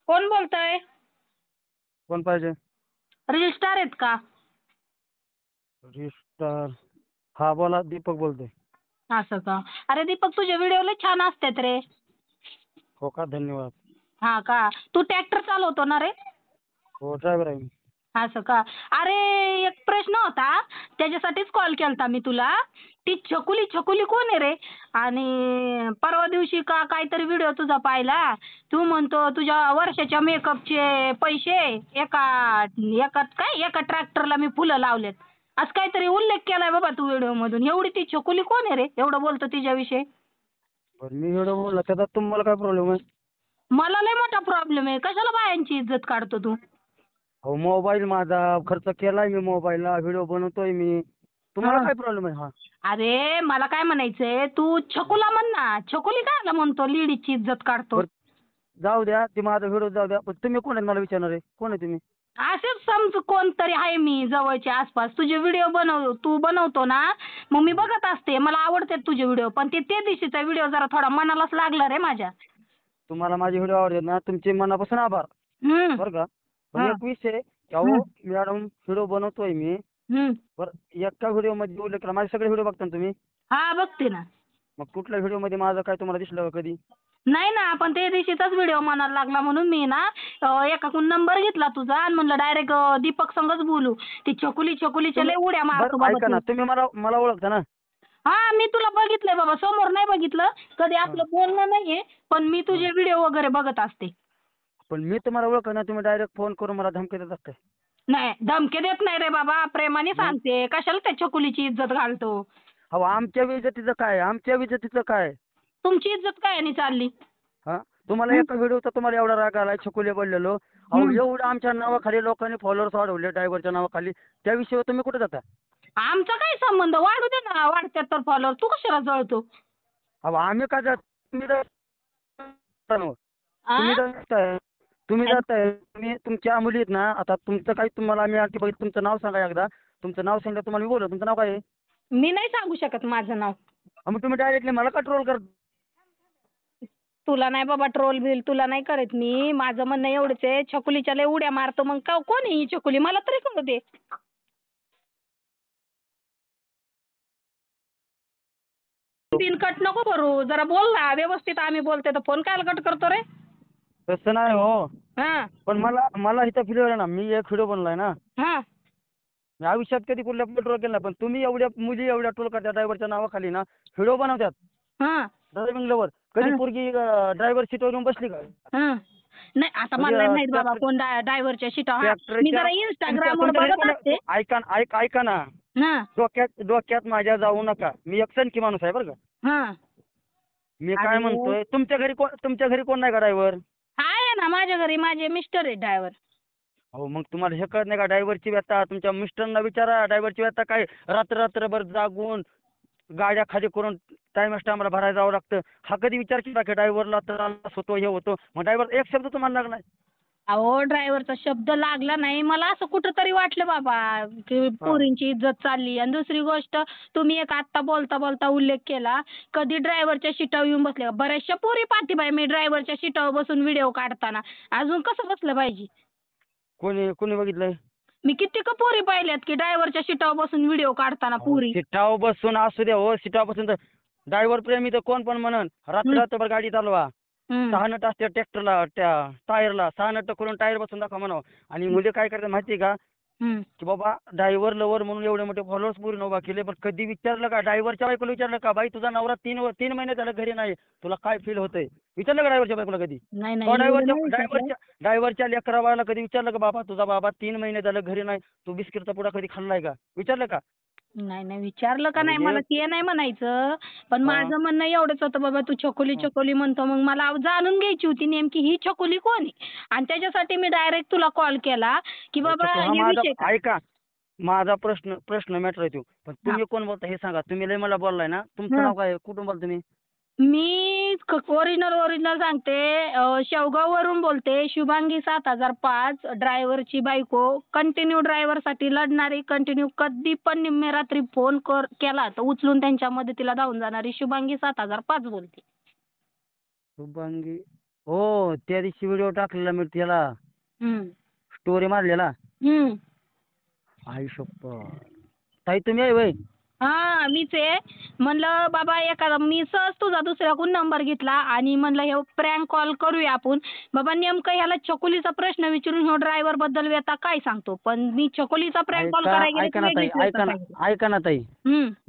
कोण बोलतंय? कोण पाहिजे? रील स्टार आहेत का? रजिस्टर. हा बोला, दीपक बोलतोय. असं का? अरे दीपक, तुझे व्हिडिओ लय छान असतात रे. हो का, धन्यवाद. हा का? तू ट्रॅक्टर चालवतो ना रे? हो, ड्रायव्हर आहे मी. असं का? अरे एक प्रश्न होता, त्याच्यासाठीच कॉल केलता मी तुला. ती छकुली छकुली कोण आहे रे? आणि परवा दिवशी का काहीतरी व्हिडिओ तुझा पाहिला. तू म्हणतो तुझ्या वर्षाच्या मेकअपचे पैसे एका एका ट्रॅक्टरला मी फुलं लावलेत. असं काहीतरी उल्लेख केलाय बाबा तू व्हिडिओ मधून. एवढी ती छकुली कोण आहे रे? एवढं बोलतो तिच्याविषयी. बरं, मी एवढं बोलला त्याचा तुम्हाला काय प्रॉब्लेम आहे? मला लय मोठा प्रॉब्लेम आहे. कशाला बायांची इज्जत काढतो तू? हो, मोबाईल माझा खर्च केलाय मी, मोबाईलला व्हिडिओ बनवतोय मी. तुम्हाला हा. काय प्रॉब्लेम आहे? हा, अरे मला काय म्हणायचंय, तू छकुला म्हण ना. छकुली काय म्हणतो लेडीजची इज्जत काढतो? बरं, जाऊ द्या, ते माझा व्हिडिओ जाऊ द्या. पण तुम्ही कोण आहे मला विचारणार आहे? कोण आहे तुम्ही? असेच समज कोणतरी आहे मी जवळच्या आसपास. तुझे व्हिडिओ तू बनवतो ना, मग मी बघत असते. मला आवडतात तुझे व्हिडिओ. पण त्या दिवशीचा व्हिडिओ जरा थोडा मनालाच लागला रे माझ्या. तुम्हाला माझे व्हिडिओ आवडतात ना, तुमचे मनापासून आभार. हम्म. बरं का? पण हा. एक विषय की हम्म. अहो मॅडम, व्हिडिओ बनवतोय मी. हम्म. बरं, एका व्हिडिओ मध्ये उल्लेख केला. माझे सगळे व्हिडिओ बघता ना तुम्ही? हा, बघते ना. मग कुठल्या व्हिडिओ मध्ये माझं काय तुम्हाला दिसलं का कधी? नाही ना, पण त्या दिवशीचाच व्हिडिओ मनाला लागला म्हणून मी ना एकाकडून नंबर घेतला तुझा आणि म्हणलं डायरेक्ट दीपक संगच बोलू. ती छकुलीच्या लय उड्या मारतो बरं बाबा ऐका तू. ना, तुम्ही मला मला ओळखता ना? हा, मी तुला बघितलंय बाबा. समोर नाही बघितलं कधी, आपलं बोलणं नाहीये. पण मी तुझे व्हिडिओ वगैरे बघत असते. पण मी तुम्हाला ओळखत ना, तुम्ही डायरेक्ट फोन करून मला धमकी देतात काय? नाही, धमकी देत नाही रे बाबा. प्रेमाने मग सांगते. कशाला त्या छकुलीची इज्जत घालतो? अहो, आमच्या विजेतीचं काय? आमच्या विजेतीचं काय? तुमची इज्जत काय आणि चालली? हा, तुम्हाला हं? एका व्हिडिओचा तुम्हाला एवढा राग आलाय, छकुले बोललेलो. अहो, हं. एवढं आमच्या नावाखाली लोकांनी फॉलोअर्स वाढवले ड्रायव्हरच्या नावाखाली. त्या विषयावर तुम्ही कुठे जाता? आमचा काय संबंध? वाढू दे ना, वाढत्यात तर फॉलोअर. तू कशाला जळतो? अहो, आम्ही का जात? तुम्ही जाता ना. आ? तुम्ही जाताय. तुम्ही जाताय. तुम्ही तुमच्या मुली आहेत ना, आता तुमचं काही तुम्हाला आम्ही आणखी बघितलं. तुमचं नाव सांगा एकदा. तुमचं नाव सांगितलं तुम्हाला मी बोललो. तुमचं नाव काय आहे? मी नाही सांगू शकत माझं नाव. मग तुम्ही डायरेक्टली मला का ट्रोल करता? तुला नाही बाबा ट्रोल बिल, तुला नाही करत मी. माझं म्हणणं एवढंच आहे, छकुलीच्या लय उड्या मारतो. मग कोण आहे ही छकुली? मला तरी कळू दे. बिन कट नको करू. जरा बोल ना व्यवस्थित. आम्ही बोलते तर फोन कायला कट करतो रे? तसं नाही हो. हा. पण मला मला इथं फील व्हायला ना, मी एक व्हिडिओ बनलाय ना. हा. मी आयुष्यात कधी कुठल्या ट्रोल केला नाही. पण तुम्ही एवढ्या मुली एवढ्या ट्रोल करता ड्रायव्हरच्या नावाखाली ना, व्हिडिओ बनवतात हा. Driving lover. कधी हा. पोरगी ड्रायव्हर सीटवर येऊन बसली का? हा. नाही, आता मला नाही माहित बाबा कोण ड्रायव्हरच्या सीटा. हा, मी ट्रॅक्टरच्या जरा इंस्टाग्रामवर तुमच्या घरी बघत कोण? असते. ऐका ना. हा. डोक्यात माझ्या जाऊ नका. मी एक सनकी माणूस आहे बरं का. हा. मी काय अरे म्हणतोय, तुमच्या घरी कोण नाही का ड्रायव्हर? आहे ना, माझ्या घरी माझे मिस्टर आहे ड्रायव्हर. हो, मग तुम्हाला हे कळत नाही का ड्रायव्हरची व्यथा? तुमच्या मिस्टरांना विचारा ड्रायव्हरची व्यथा काय. रात्रभर जागून गाड्या खाली करून टायमाला भरायला जावं लागतं. हा कधी विचार केला की ड्रायव्हरला त्रास होतो, हे होतो? मग ड्रायव्हर एक शब्द तुम्हाला लागला? अहो, ड्रायव्हरचा शब्द लागला नाही. मला असं कुठंतरी वाटलं बाबा की हा. पोरींची इज्जत चालली. आणि दुसरी गोष्ट, तुम्ही एक आत्ता बोलता बोलता उल्लेख केला, कधी ड्रायव्हरच्या सीटावर येऊन बसले. बऱ्याचशा पोरी पाठीबाई मी ड्रायव्हरच्या सीटावर बसून व्हिडिओ काढताना. अजून कसं बसलं पाहिजे? कोणी बघितलंय? मी किती का पोरी पाहिल्यात की ड्रायव्हरच्या सीटावर बसून व्हिडिओ काढताना पोरी. सीटावर बसून असू द्या हो. सीटावर बसून तर ड्रायव्हर प्रेमी तर कोण पण म्हणन. रात्रभर गाडी चालवा. हम्म. 6 नट असते ट्रॅक्टरला, त्या टायरला 6 नट करून टायर बसून दाखवा म्हणावं. आणि मुली काय करतात माहिती आहे का? हम्म. की बाबा ड्रायव्हर लवर म्हणून एवढे मोठे फॉलोअर्स पूर्ण उभा केले. पण कधी विचारलं का ड्रायव्हरच्या बायकोला? विचारलं का बाई तुझा नवरा 3 महिने झालं घरी नाही, तुला काय फील होतंय? विचारलं का ड्रायव्हरच्या बायकोला कधी? नाही नाही, एवढं नाही विचारलं. ड्रायव्हरच्या लेकराबाळाला कधी विचारलं का बाबा तुझा बाबा 3 महिने झालं घरी नाही, तू बिस्किटचा पुडा कधी खाल्लाय का? विचारलं का? नाही नाही, विचारलं का अहो नाही मला ते नाही म्हणायचं. पण माझं म्हणणं एवढंच होतं बाबा, तू छकुली म्हणतो. मग मला जाणून घ्यायची होती नेमकी ही छकुली कोण आहे. आणि त्याच्यासाठी मी डायरेक्ट तुला कॉल केला की बाबा हा हे माझा विषय काय. ऐका, माझा प्रश्न मॅटर आहे तो. पण हा. तुम्ही कोण बोलता हे सांगा. तुम्ही लय मला बोललाय ना. तुमचं नाव काय आहे? कुठून बोलता तुम्ही? मी ओरिजिनल सांगते. शेवगाववरून बोलते. शुभांगी 7005, ड्रायव्हरची बायको. कंटिन्यू ड्रायव्हरसाठी लढणारी, कंटिन्यू कधी पण निम्मे रात्री फोन केला तर उचलून त्यांच्या मदतीला धावून जाणारी शुभांगी 7005 बोलते. शुभांगी. हो त्या दिवशी व्हिडिओ टाकलेला मी त्याला हम्म. स्टोरी मारलेला. हम्म. आई शप्पथ. ताई तुम्ही आहे वय? हा मीच आहे. म्हणलं बाबा एखादा मी सहज तुझा दुसऱ्याकडून नंबर घेतला आणि म्हणलं हे प्रँक कॉल करूया आपण. बाबा नेमकं ह्याला छकुलीचा प्रश्न विचारून ह्यो ड्रायव्हर बद्दल व्यथा काय सांगतो. पण मी छकुलीचा प्रँक कॉल ऐका करायला गेले ऐका तर ना ताई, वेगळीच व्यथा ऐका ना सांगितली. ऐका ना ताई.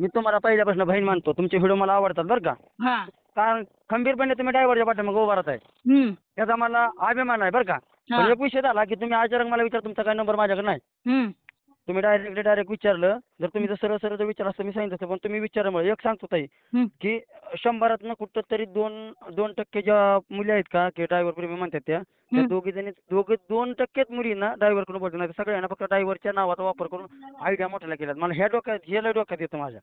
मी तुम्हाला पहिल्यापासून बहीण मानतो. तुमचे व्हिडिओ मला आवडतात बरं का. हा. कारण खंबीरपणे तुम्ही ड्रायव्हरच्या पाठीमागे उभा राहताय. हम्म. त्याचा मला अभिमान आहे बरं का. हा. पण एक विषय झाला की तुम्ही अचानक मला विचार तुमचा काय नंबर माझ्याकडे नाही. हम्म. तुम्ही डायरेक्ट विचारलं. जर तुम्ही जर सरळ सरळ जर विचारलं असतं मी सांगितलं असतं. पण तुम्ही विचारल्यामुळे एक सांगतो ताई हम्म. की 100तनं कुठं तरी 2% ज्या मुली आहेत का की ड्रायव्हर प्रेमी म्हणतात त्या दोघे 2%च मुलींना ड्रायव्हरकडून बोलतात. नाही सगळ्यांना फक्त ड्रायव्हरच्या नावाचा वापर करून आयडिया मोठ्याला केल्यात. मला हे लय डोक्यात येतं माझ्या.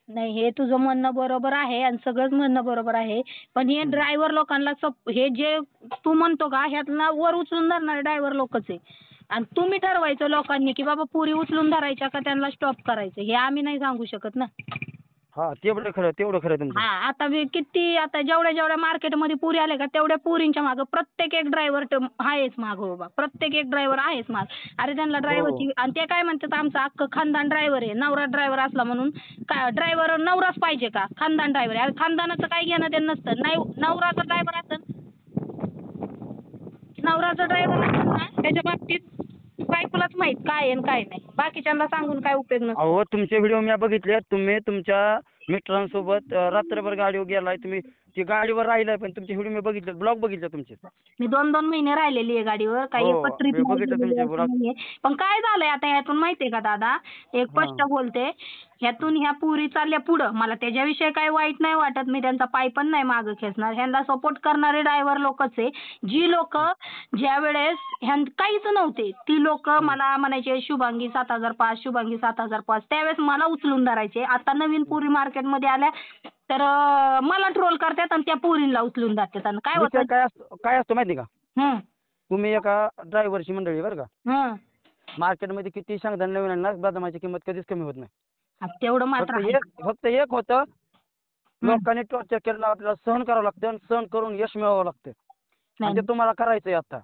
नाही हे तुझं म्हणणं बरोबर आहे आणि सगळंच म्हणणं बरोबर आहे. पण हे ड्रायव्हर लोकांना हे जे तू म्हणतो का ह्यातला वर उचलून धरणारे ड्रायव्हर लोकच आहे. आणि तुम्ही ठरवायचं लोकांनी की बाबा पुरी उचलून धरायच्या का त्यांना स्टॉप करायचं हे आम्ही नाही सांगू शकत ना. हा तेवढं खरं तुमचं. हा आता आता जेवढ्या मार्केटमध्ये पुरी आले का तेवढ्या पुरींच्या मागं प्रत्येक एक ड्रायव्हर आहेच माग बाबा. प्रत्येक एक ड्रायव्हर आहेच माग. अरे त्यांना ड्रायव्हरची आणि ते काय म्हणतात आमचा अख्खं खानदान ड्रायव्हर आहे. नवरा ड्रायव्हर असला म्हणून काय ड्रायव्हर नवराच पाहिजे का? खानदान ड्रायव्हर आहे. अरे खानदानाचं काय घेणं ते नसतं. नाही नवराचा ड्रायव्हर असेल नवराचा ड्रायव्हर असेल ना त्याच्या बाबतीत बायकोलाच माहित काय आहे आणि काय नाही. बाकीच्यांना सांगून काय उपयोग नसतो. अहो तुमचे व्हिडिओ मी बघितले. तुम्ही तुमच्या मित्रांसोबत रात्रभर गाडीवर गेलाय. तुम्ही ती गाडीवर राहिलाय पण तुमचे व्हिडिओ मी बघितले. ब्लॉग बघितले तुमचे. मी 2-2 महिने राहिलेली आहे गाडीवर. काही हो, एकत्रित मी बघितलं तुमचे ब्लॉग. नाहीये. पण काय झालंय आता ह्यातून माहितीये का दादा एक स्पष्ट बोलते. ह्यातून ह्या पुरी चालल्या पुढं. मला त्याच्याविषयी काही वाईट नाही वाटत. मी त्यांचा पाय पण नाही मागं खेचणार. ह्यांना सपोर्ट करणारे ड्रायव्हर लोकच आहे. जी लोक ज्या वेळेस काहीच नव्हते ती लोक मला म्हणायचे शुभांगी 7005 शुभांगी 7005 त्यावेळेस मला उचलून धरायचे. आता नवीन पुरी मार्केटमध्ये आल्या तर मला ट्रोल करतात आणि त्या पुरीला उचलून धरतात. आणि काय विषय होतं काय असतो माहिती का? हं, तुम्ही एका ड्रायव्हरची मंडळी बरं का. हं. मार्केटमध्ये किती सांगता नवीन आहे ना बदामाची किंमत कधीच कमी होत नाही. तेवढं मात्र आहे. फक्त एक होतं लोकांनी टॉर्चर केलं आपल्याला सहन करावं लागतं आणि सहन करून यश मिळवावं लागतं. आणि ते तुम्हाला करायचंय आता.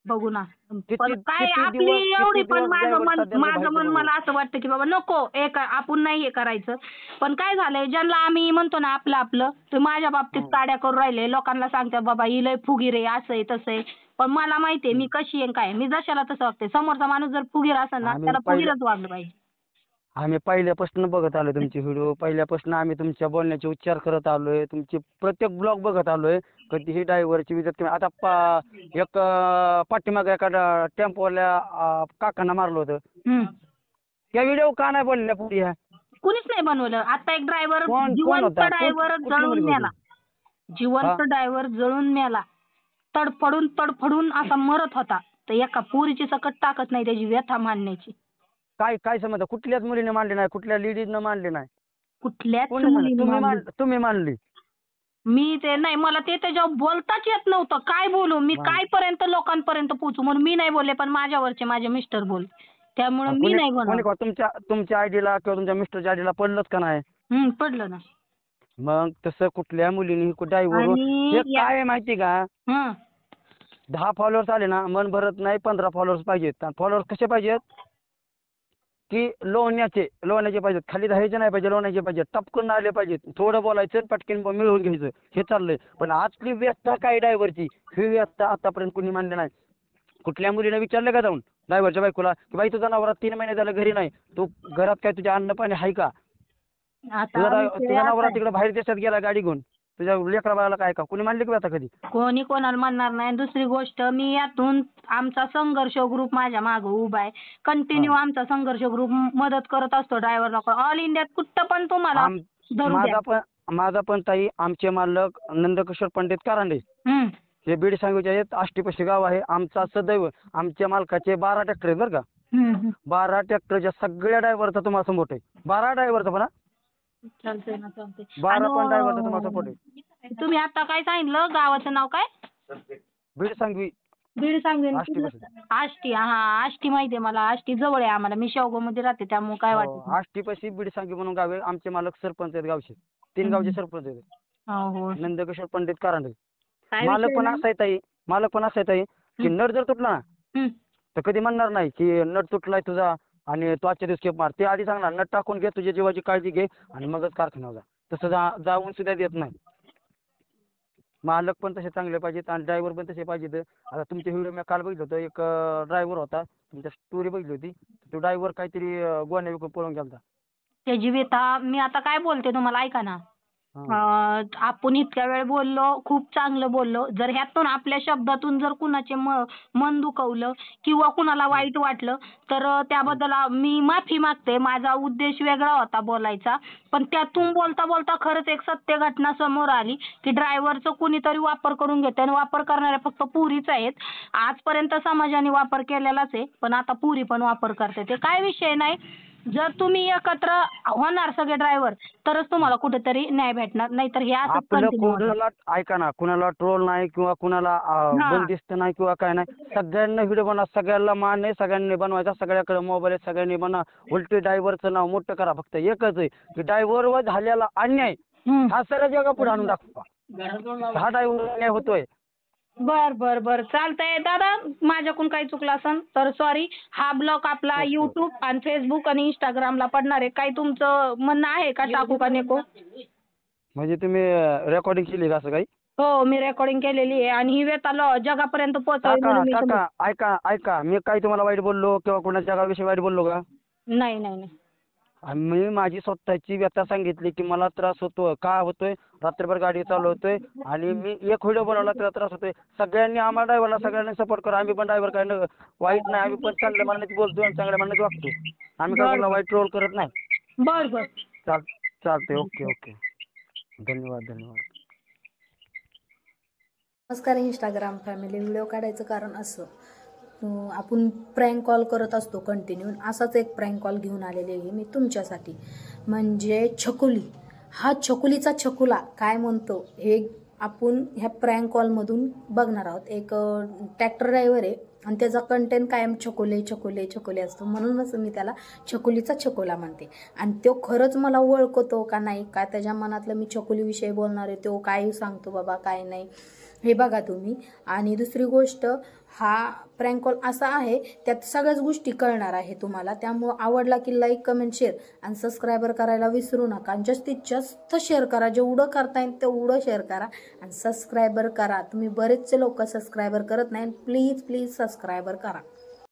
बघू ना. किती- पण काय किती आपली दिवस- एवढी किती पण दिवस driver सध्या माझं मन बाहेरचे मला असं वाटतं की बाबा नको आपण नाही हे करायचं. पण काय झालंय ज्यांना आम्ही म्हणतो ना आपलं ते माझ्या बाबतीत काड्या करून राहिले. लोकांना सांगतात बाबा ही लय फुगीर आहे असं आहे तसं आहे. पण मला माहितीये मी कशी आहे काय मी जशाला तसं वागते. समोरचा माणूस जर फुगीर असेल ना त्याला फुगीरच वागलं पाहिजे. आम्ही पहिल्यापासून बघत आलोय तुमचे व्हिडिओ. पहिल्यापासून आम्ही तुमच्या बोलण्याचे उच्चार करत आलोय. तुमचे प्रत्येक ब्लॉग बघत आलोय. कधीही ड्रायव्हरची विजत आता एक पाठीमागे एका टेम्पोवाल्या काकांना मारलं होतं. त्या व्हिडिओ का नाही बोलल्या पुढे ह्या? कुणीच नाही बनवलं. आता एक ड्रायव्हर कोण जिवंत होता? ड्रायव्हर कुठली जळून मुलगी मेला. जिवंत ड्रायव्हर जळून मेला. तडफडून असा मरत होता. तर एका पोरीची सकट ताकद नाही त्याची व्यथा मांडण्याची. काय समज कुठल्याच मुलीने मानली नाही. कुठल्या लेडीजनं मानली नाही. कुठल्याच कोणी मानली? मुलीने तुम्ही मानली. मी ते नाही मला ते त्याच्यावर बोलताच येत नव्हतं. काय बोलू मी काय लोकांपर्यंत पोहोचू म्हणून मी नाही बोलले. पण माझ्यावरचे माझे मिस्टर बोलले. त्यामुळे मी नाही बोलले. तुमच्या आयडीला किंवा तुमच्या मिस्टरच्या आयडीला पडलंच का नाही? पडलं ना. मग तसं कुठल्या मुलीने ड्रायव्हर हे काय आहे माहिती का? 10 फॉलोअर्स आले ना मन भरत नाही. 15 फॉलोअर्स पाहिजेत. फॉलोअर्स कसे पाहिजेत की लोण्याचे पाहिजेत. खाली राहायचे नाही पाहिजे. लोण्याचे पाहिजेत. टपकून आले पाहिजेत. थोडं बोलायचं पटकन मिळवून घ्यायचं हे चाललंय. पण आजची व्यवस्था काय ड्रायव्हरची ही व्यवस्था आतापर्यंत कुणी मानली नाही. कुठल्या मुलीने विचारलं का जाऊन ड्रायव्हरच्या बायकोला की बाई तुझा नवरा 3 महिने झालं घरी नाही. तू घरात काय तुझ्या अन्न पाणी आहे का? तुझा नवरा तिकडे बाहेर देशात गेला गाडी घेऊन. तुझ्या लेकरा बाळाला काय का कुणी मानली का आता कधी? कोणी कोणाला म्हणणार नाही. दुसरी गोष्ट मी यातून आमचा संघर्ष ग्रुप माझ्या मागे उभा आहे. कंटिन्यू आमचा संघर्ष ग्रुप मदत करत असतो ड्रायव्हरला. ऑल इंडियात कुठं पण तुम्हाला धरू द्या. माझा पण ताई आमचे मालक नंदकिशोर पंडित कारंडे हे बीड सांगवीचे आहेत. आष्टीपाशी गाव आहे. आमचा सदैव आमच्या मालकाचे 12 ट्रॅक्टर आहेत बरं का. 12 ट्रॅक्टरच्या सगळ्या ड्रायव्हरचा तुम्हाला सपोर्ट आहे. 12 ड्रायव्हरचा पण चालतंय ना चालतंय. 12 पण ड्रायव्हरचा तुम्हाला सपोर्ट आहे. तुम्ही आता काय सांगितलं गावाचं नाव काय? बीड सांगवी. बीड सांगवी. आष्टीपाशी. आष्टी आष्टी माहितीये मला. आष्टी जवळ आहे आम्हाला. मी शेवगाव मध्ये राहते त्यामुळे काय वाटत आष्टीपाशी बीड सांगवी म्हणून गाव आहे. आमचे मालक सरपंच आहेत गावचे. 3 गावचे सरपंच आहेत. हो नंदकिशोर पंडित कारंडे. काय मालक विषय पण नाही. असं आहे ताई, मालक पण असं आहे ताई की नट जर तुटला ना हं. तर कधी म्हणणार नाही की नट तुटलाय तुझा आणि तू आजच्या दिवस खेप मार. ते आधी सांगणार नट टाकून घे, तुझ्या जीवाची काळजी घे आणि मगच कारखान्यावर जा. तसं जाऊन सुद्धा देत नाही. मालक पण तसे चांगले पाहिजेत आणि ड्रायव्हर पण तसे पाहिजेत. आता तुमचे व्हिडिओ मी काल बघितलं होतं, एक ड्रायव्हर होता, तुमच्या स्टोरी बघितली होती. तो ड्रायव्हर काहीतरी गोण्या विकून पळून गेलता. त्याची व्यथा मी आता काय बोलते तुम्हाला ऐका ना. हां. आपण इतक्या वेळ बोललो, खूप चांगलं बोललो. जर ह्यातून आपल्या शब्दातून जर कुणाचे मन दुखवलं किंवा कुणाला हं. वाईट वाटलं तर हं. त्याबद्दल मी माफी मागते. माझा उद्देश वेगळा होता बोलायचा. पण त्यातून बोलता बोलता खरंच एक सत्य घटना समोर आली की ड्रायव्हरचं कुणीतरी वापर करून घेतंय आणि वापर करणाऱ्या फक्त पोरीच आहेत. आजपर्यंत समाजाने वापर केलेलाच आहे, पण आता पोरी पण वापर करते. ते काय विषय नाही. जर तुम्ही एकत्र होणार सगळे ड्रायव्हर तरच तुम्हाला कुठेतरी न्याय भेटणार, नाहीतर हे असंच आपलं कंटिन्यू होणार. कोणाला ऐका ना, कुणाला ट्रोल नाही किंवा कुणाला हां. बंदिस्त नाही किंवा काय नाही. सगळ्यांना व्हिडिओ बनवा, सगळ्यांना मान आहे, सगळ्यांनी बनवायचा, सगळ्याकडे मोबाईल आहे, सगळ्यांनी बनवा. उलटी ड्रायव्हरचं नाव मोठं करा. फक्त एकच आहे की ड्रायव्हरवर झालेला अन्याय हं. हा सगळ्या जगापुढे आणून दाखवा. हा ड्रायव्हर अन्याय होतोय. बर चालतंय दादा, माझ्याकडून काही चुकलं असेल तर सॉरी. हा ब्लॉग आपला ओके. YouTube आणि Facebook आणि Instagramला पडणार आहे. काही तुमचं म्हणणं आहे का, टाकू का नको? म्हणजे तुम्ही रेकॉर्डिंग केली का असं काही? हो, मी रेकॉर्डिंग केलेली आहे आणि ही व्यथा जगापर्यंत पोहोचावी काका म्हणून मी काका ऐका मी काही तुम्हाला वाईट बोललो किंवा कोणाच्या जगाविषयी वाईट बोललो का? नाही. आणि मी माझी स्वतःची व्यथा सांगितली की मला त्रास होतो, का होतोय, रात्रभर गाडी चालवतोय आणि मी एक व्हिडिओ बनवला त्याला त्रास होतोय. सगळ्यांनी आम्हाला ड्रायव्हरला सगळ्यांनी सपोर्ट करा. आम्ही पण ड्रायव्हर काय वाईट नाही, आम्ही पण चांगल्या मनाने बोलतो आणि चांगल्या मनाने वागतो. आम्ही काय कोणाला बर वाईट ट्रोल करत नाही. बर. चाल चालतंय. ओके. धन्यवाद. नमस्कार इंस्टाग्राम फॅमिली. व्हिडिओ काढायचं कारण असं, आपण प्रँक कॉल करत असतो कंटिन्यू. असाच एक प्रँक कॉल घेऊन आलेली आहे मी तुमच्यासाठी. म्हणजे छकुली, हा छकुलीचा छकुला काय म्हणतो हे आपण ह्या प्रँक कॉलमधून बघणार आहोत. एक ट्रॅक्टर ड्रायव्हर आहे आणि त्याचा कंटेंट कायम छकुले असतो, म्हणूनच मी त्याला छकुलीचा छकुला म्हणते. आणि तो खरंच मला ओळखतो का नाही, काय त्याच्या मनातलं मी छकुलीविषयी बोलणार आहे, तो काय सांगतो बाबा काय नाही हे बघा तुम्ही. आणि दुसरी गोष्ट, हा प्रँक कॉल असा आहे त्यात सगळ्याच गोष्टी कळणार आहे तुम्हाला. त्यामुळं आवडला की लाईक, कमेंट, शेअर आणि सबस्क्रायबर करायला विसरू नका. आणि जास्तीत जास्त शेअर करा, जेवढं करता येईल तेवढं शेअर करा आणि सबस्क्रायबर करा. तुम्ही बरेचसे लोक सबस्क्रायबर करत नाही, प्लीज सबस्क्रायबर करा.